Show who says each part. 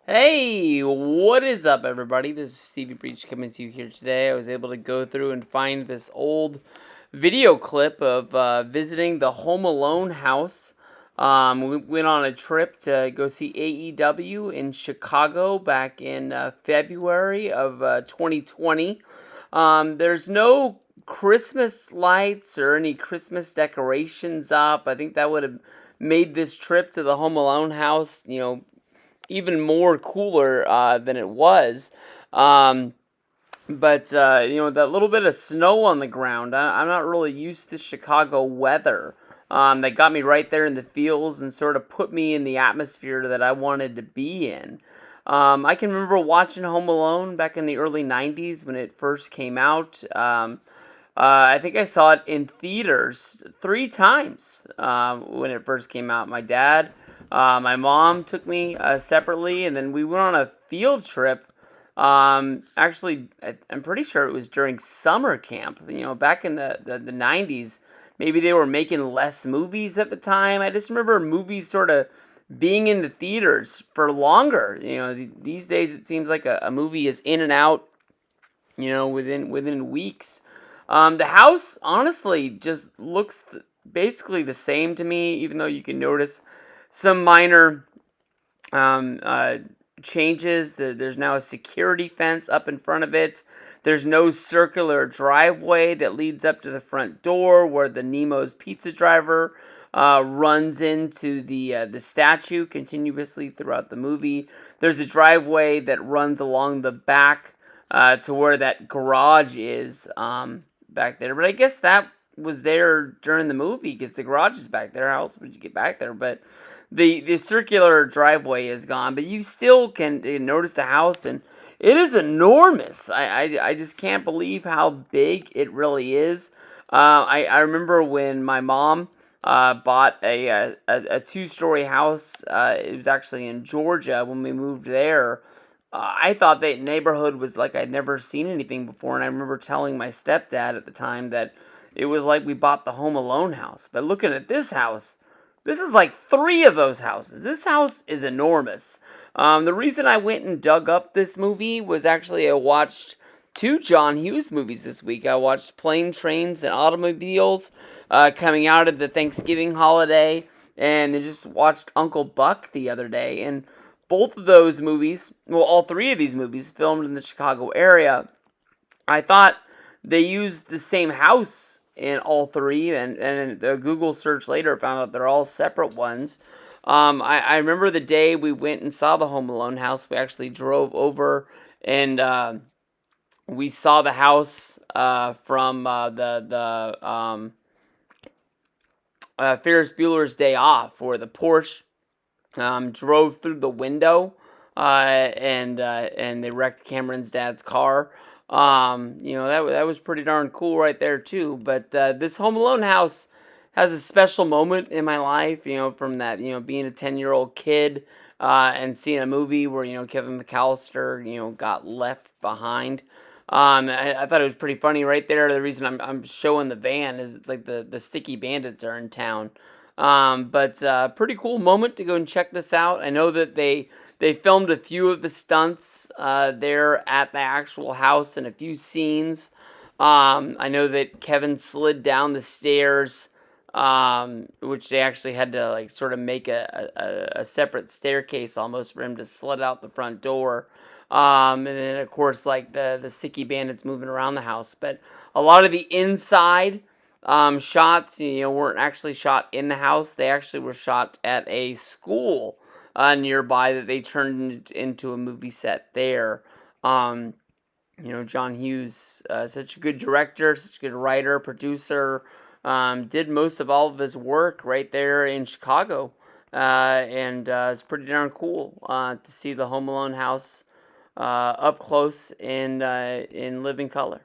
Speaker 1: Hey, what is up, everybody? This is Stevie Breach coming to you here today. I was able to go through and find this old video clip of visiting the Home Alone house. We went on a trip to go see AEW in Chicago back in February of 2020. There's no Christmas lights or any Christmas decorations up. I think that would have made this trip to the Home Alone house, even more cooler than it was. Um, but that little bit of snow on the ground, I'm not really used to Chicago weather. That got me right there in the fields and sort of put me in the atmosphere that I wanted to be in. I can remember watching Home Alone back in the early 90s when it first came out. I think I saw it in theaters 3 times when it first came out. My dad, my mom took me separately, and then we went on a field trip. Actually, I'm pretty sure it was during summer camp. Back in the 90s, maybe they were making less movies at the time. I just remember movies sort of being in the theaters for longer. These days it seems like a movie is in and out, within weeks. The house honestly just looks basically the same to me, even though you can notice some minor um, uh, changes. There's now a security fence up in front of it. There's no circular driveway that leads up to the front door where the Nemo's pizza driver runs into the statue continuously throughout the movie. There's a driveway that runs along the back to where that garage is back there. But I guess that was there during the movie because the garage is back there. How else would you get back there? But the circular driveway is gone, but you still can notice the house, and it is enormous. I just can't believe how big it really is. I remember when my mom bought a 2-story house. It was actually in Georgia when we moved there. I thought that neighborhood was like I'd never seen anything before, and I remember telling my stepdad at the time that it was like we bought the Home Alone house. But looking at this house, this is like 3 of those houses. This house is enormous. The reason I went and dug up this movie was actually I watched 2 John Hughes movies this week. I watched Plane, Trains, and Automobiles coming out of the Thanksgiving holiday, and I just watched Uncle Buck the other day. And both of those movies, well, all 3 of these movies filmed in the Chicago area. I thought they used the same house in all 3, and the Google search later found out they're all separate ones. I remember the day we went and saw the Home Alone house. We actually drove over and we saw the house from the Ferris Bueller's Day Off, where the Porsche drove through the window and they wrecked Cameron's dad's car. That was pretty darn cool right there too. But this Home Alone house has a special moment in my life. From that, being a 10-year-old kid and seeing a movie where Kevin McAllister got left behind. I thought it was pretty funny right there. The reason I'm showing the van is it's like the Sticky Bandits are in town. But pretty cool moment to go and check this out. I know that they filmed a few of the stunts there at the actual house and a few scenes. I know that Kevin slid down the stairs, which they actually had to like sort of make a separate staircase almost for him to slid out the front door. And then of course like the Sticky Bandits moving around the house. But a lot of the inside shots, weren't actually shot in the house. They actually were shot at a school nearby that they turned into a movie set there. John Hughes, such a good director, such a good writer, producer, did most of all of his work right there in Chicago. And it's pretty darn cool to see the Home Alone house up close in living color.